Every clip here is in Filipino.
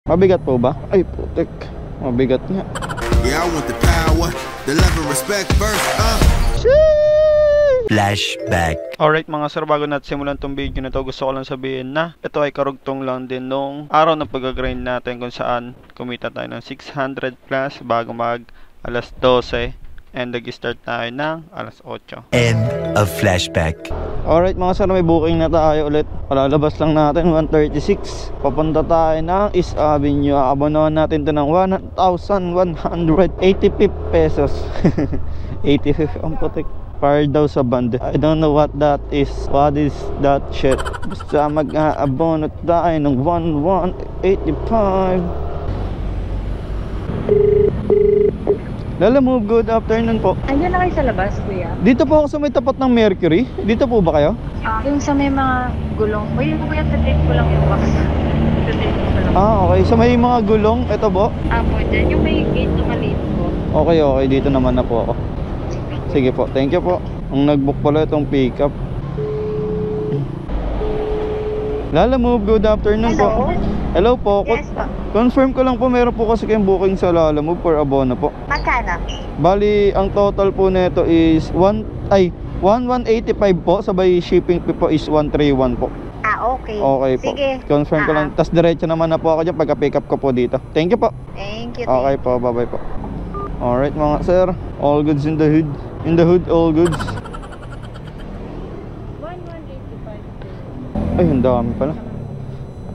Mabigat po ba? Ay putek, mabigat nga. Yeah, I want the power, the love and respect first, Flashback. Alright mga sir, bago natin simulan tong video na to, gusto ko lang sabihin na ito ay karugtong lang din nung araw na pag-grind natin kung saan kumita tayo ng 600 plus bago mag alas 12 and nag-start tayo ng alas 8. End of flashback. Alright mga sir, may booking na tayo ulit. Palalabas lang natin 136. Papunta tayo ng East Avenue. Aabonohan natin to ng 1,185 pesos. 85 ang putik. Fire daw sa band. I don't know what that is. What is that shit? Basta mag-aabono tayo ng 1,185. Lala move, good afternoon po. Andiyan na kayo sa labas, kuya? Dito po ako sa may tapat ng Mercury. Dito po ba kayo? Yung sa may mga gulong. Kuya, tatate ko lang yung box. Tatate ko lang. Okay. Sa may mga gulong, ito po. Po, dyan. Yung may gate na maliit po. Okay. Dito naman na po ako. Sige po, thank you po. Ang nagbook pala itong pickup. Lala move, good afternoon po. Hello po. Yes po. Confirm ko lang po, meron po kasi kayong booking sa Lala Move for abono po. Magkano? Bali, ang total po nito is 1,185 po. Sabay shipping fee po is 131 po. Okay. Okay po. Sige. Confirm ko lang. Tas diretso naman na po ako dyan pagka pick up ko po dito. Thank you po. Thank you. Okay po, bye bye po. Alright mga sir, all goods in the hood. In the hood, all goods. 1,185. Ay, ang dami pala.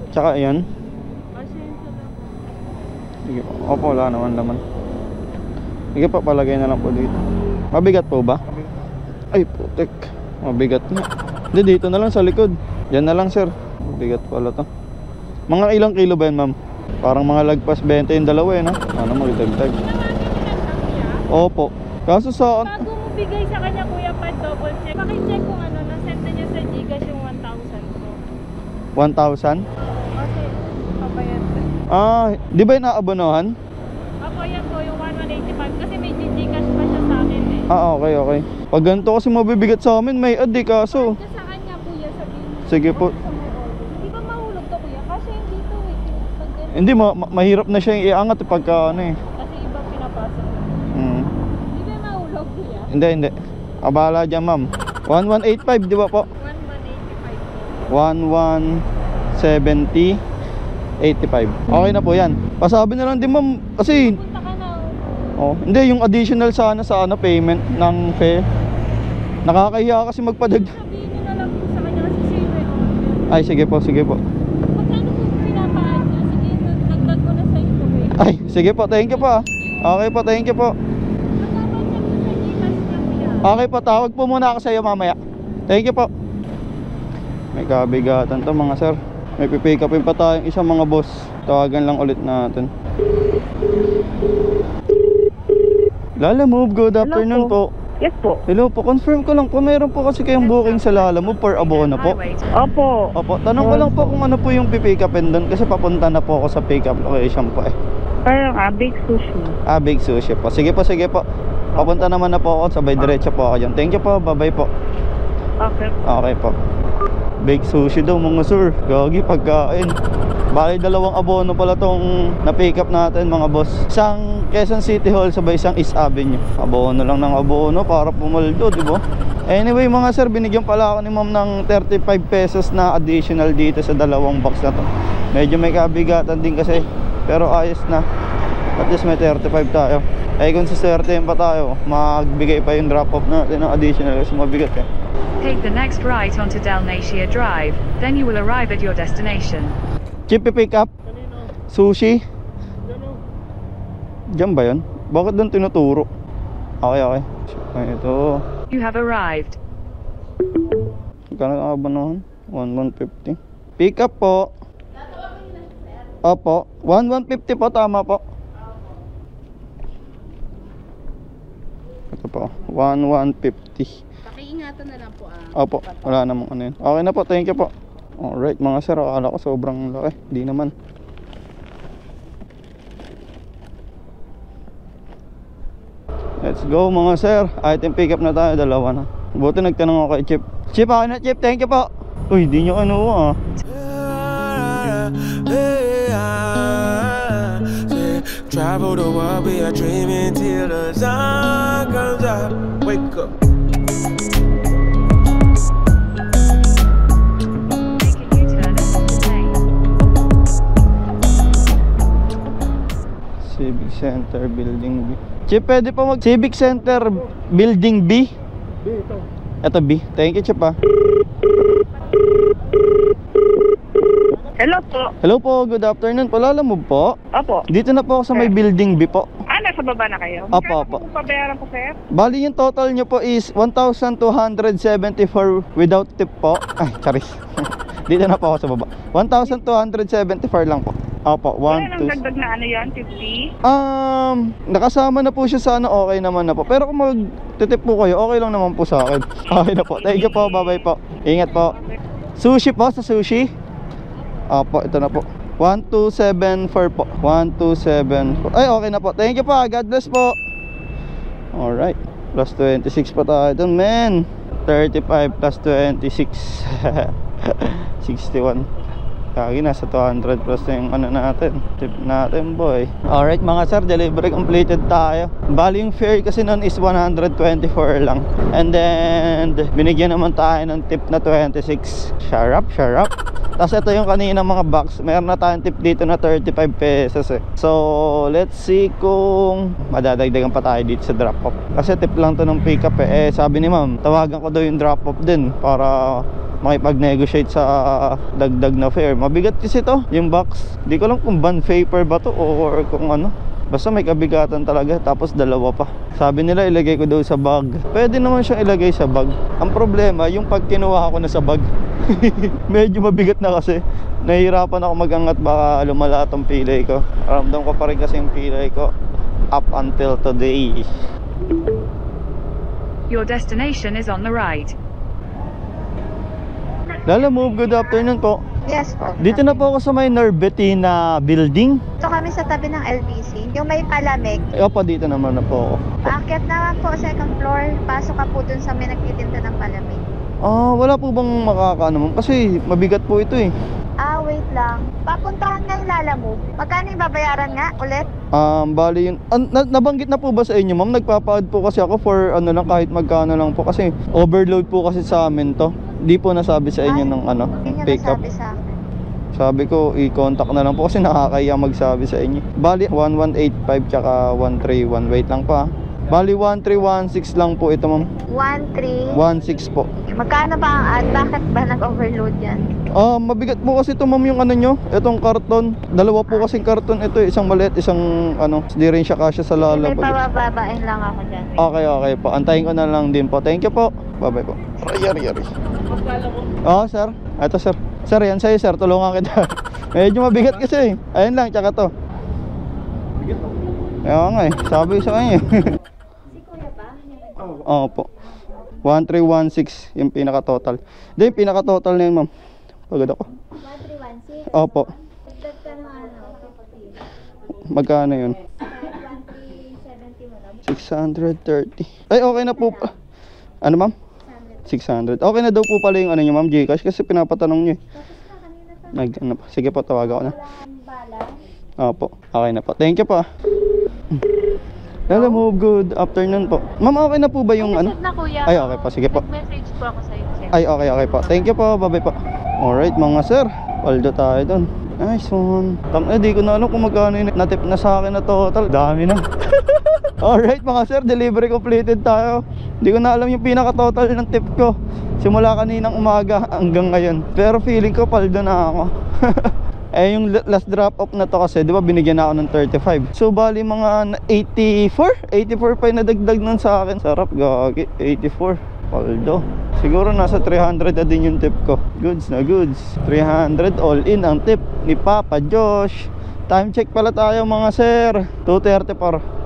Tsaka ayan. Sige po. Opo, wala naman laman. Sige po, palagay na lang po dito. Mabigat po ba? Ay, putek. Mabigat nga. Hindi, dito na lang sa likod. Diyan na lang sir. Mabigat pala to. Mga ilang kilo ba yan ma'am? Parang mga lagpas 20 yung dalawa eh no? Ano magdagdag? Opo. Kaso sa... Bago mo bigay sa kanya kuya pa double check. Paki-check kung ano, na-send na niya sa Gcash yung 1,000 ko. 1,000? Kasi papayad. Di ba yung naabonohan? Ako yan po, yung 1,185 kasi may Gcash pa siya sa akin eh. Okay. Pag ganito kasi mabibigat sa amin, may ad kaso. Sa kanya kuya, sabihin mo. Sige po. Di ba mahulog to kuya? Kasi hindi to eh. Pag ganun, Hindi, mahirap na siyang iangat pagka ano eh. kasi iba pinapasa. Di ba mahulog kuya? Hindi. Abala dyan ma'am. 1,185 di ba po? 1,185 po. 1,170 85. Okay na po yan. Pasabi na lang din ma'am. Kasi Punta ka na hindi yung additional sana sa payment ng fare. Nakakahiya kasi magpadag. sabihin nyo na lang po sa kanya kasi save on. Ay sige po. Magkano po pinapaan niya? Sige, dagdag ko na sa iyo kuya. Ay sige po, thank you po. Okay po, thank you po. Magkano check ko sa Gcash niya kuya? Okay po, tawag po muna ako sa iyo mamaya. Thank you po. May kabigatan to mga sir. May pipick upin pa tayong isang mga boss. Tawagan lang ulit natin. Lala Move, good afternoon po. Yes po. Hello po, confirm ko lang po, meron po kasi kayong booking sa Lala Move for abono po. Opo. Tanong ko lang po kung ano po yung pipick upin doon kasi papunta na po ako sa pick up location po eh. Parang big sushi. Big sushi po. Sige po. Papunta naman na po ako, sabay diretso po ako dyan. Thank you po, bye bye po. Okay. Okay po. Big sushi daw mga sir. Gagi pagkain. Bali dalawang abono pala tong na-pick up natin mga boss. Isang Quezon City Hall sabay isang East Avenue. Abono lang ng abono para pumaldo, di ba? Anyway mga sir, binigyan pala ako ni ma'am ng 35 pesos na additional dito sa dalawang box na to. Medyo may kabigatan din kasi, pero ayos na. At least may 35 tayo. Kung sa swertein pa tayo, magbigay pa yung drop off natin ng additional kasi mabigat eh. Take the next right onto Dalmatia Drive, then you will arrive at your destination. Chip pick up? Sushi? Diyan ba yun? Bakit doon tinuturo? Okay. Ito. You have arrived. Magkano ang abonohan? 1,150. Pick up po. Opo. 1,150 po, tama po. Ito po. 1,150. Pakiingatan na lang po Opo, wala namang ano yun. Okay na po, thank you po. Alright mga sir, akala ko sobrang laki. Di naman. Let's go mga sir. Item pick up na tayo, dalawa na. Buti nagtanong ako kay Chip. Chip, ako na Chip, thank you po. Uy, di nyo kinuha Travel the world, we are dreaming till the sun comes up. Wake up. Make a U-turn at the lane. Civic Center Building B. Chip, pwede pa mag Civic Center Building B? B ito. Ito B. Thank you, Chip ah. Hello po. Hello po, good afternoon po. Lalamove po. Opo. Dito na po ako sa may building B po. Nasa baba na kayo? Opo, opo. Kano po pabayaran ko, sir? Bali yung total nyo po is 1,274 without tip po. Ay, charis. Dito na po ako sa baba. 1,274 lang po. Opo, Wala 1, nang 2. dagdag na ano yan, 50? Nakasama na po siya sa ano, okay naman na po. Pero kung mag-tip po kayo, okay lang naman po sa akin. Okay na po. Thank you po, bye-bye po. Ingat po. Sushi po, sa sushi. Opo, ito na po. 1274 po. 1274. Ay, okay na po. Thank you po. God bless po. Alright. Plus 26 pa tayo dun, men. 35 plus 26. 61. Kagi nasa 200 plus na yung ano natin, tip natin, boy. Alright mga sir, delivery completed tayo. Bali yung fare kasi nun is 124 lang. And then binigyan naman tayo ng tip na 26. Sharap. Tapos ito yung kanina mga box. Meron na tayong tip dito na 35 pesos eh. So let's see kung madadagdagan pa tayo dito sa drop off. Kasi tip lang to ng pick up eh. Sabi ni ma'am, tawagan ko daw yung drop off din para makipag-negotiate sa dagdag na fare. Mabigat kasi to, yung box. Di ko lang kung bond paper ba to or kung ano. Basta may kabigatan talaga. Tapos dalawa pa. Sabi nila ilagay ko daw sa bag. Pwede naman siyang ilagay sa bag. Ang problema, yung pag kinuha ko na sa bag, medyo mabigat na kasi. Nahihirapan ako mag-angat, baka lumala tong pilay ko. Ramdam ko pa rin kasi yung pilay ko up until today. Your destination is on the right. Lalamove, good afternoon po. Yes po. Dito na po ako sa may Norbertina building. Ito kami sa tabi ng LBC. Yung may palamig. Opo, dito naman na po ako. Paakyat naman po, second floor. Pasok ka po dun sa may nagtitinda ng palamig. Wala po bang makakaano ma'am? Kasi mabigat po ito eh. Wait lang. Papuntahan nga yung Lalamove. Magkano yung babayaran nga ulit? Bali yun. Nabanggit na po ba sa inyo ma'am? Nagpapaad po kasi ako for ano lang, kahit magkano lang po. Kasi overload po kasi sa amin to. Di po nasabi sa inyo ng ano, Hindi pick niya up. nasabi sa akin. Sabi ko, i-contact na lang po kasi nakakaya magsabi sa inyo. Bali, 1185 tsaka 131. Wait lang pa. Bali, 1316 lang po ito ma'am. 13. 16 po. Magkano ba ang ad? Bakit ba nag-overload yan? Mabigat po kasi ito ma'am yung ano nyo, itong karton. Dalawa po kasing karton ito, isang maliit, isang ano, hindi rin siya kasya sa May lalabag. pabababain lang ako dyan. Okay po, antayin ko na lang din po. Thank you po. Bye-bye po. Yari. Sir. Ito sir. Sir, yan sa'yo sir, tulungan kita. Medyo mabigat kasi. Ayun lang, tsaka to. Kaya nga eh, sabi sa kanya. Si Kuya ba? Opo. 1316 yung pinaka-total. Hindi, yung pinaka-total na yun ma'am. Pagod ako. 1316? Opo. Dagdag ka ng ano, 50. Magkano yun? 2070 mo lang. 630. Ay, okay na po. Ano ma'am? 600. Okay na daw po pala yung ano nyo ma'am, Gcash, kasi pinapatanong nyo eh. Ano pa? Sige po, tawagan ko na. Opo, okay na po. Thank you po. Hello mo, good afternoon po. Ma'am, okay na po ba yung ano? Na kuya. Ay, okay po, sige po. Nag-message po ako sa iyo. Ay, okay po. Thank you po, bye-bye po. Alright mga sir, paldo tayo dun. Nice one. Di ko na alam kung magkano yung natip na sa akin na total. Dami na. Alright mga sir, delivery completed tayo. Di ko na alam yung pinaka-total ng tip ko simula kaninang umaga hanggang ngayon. Pero feeling ko paldo na ako. Yung last drop off na to kasi, di ba binigyan na ako ng 35. So bali mga 84 pa yung nadagdag nun sa akin. Sarap, gagi. 84. Paldo. Siguro nasa 300 na din yung tip ko. Goods na goods. 300 all in ang tip ni Papa Josh. Time check pala tayo mga sir. 2:34.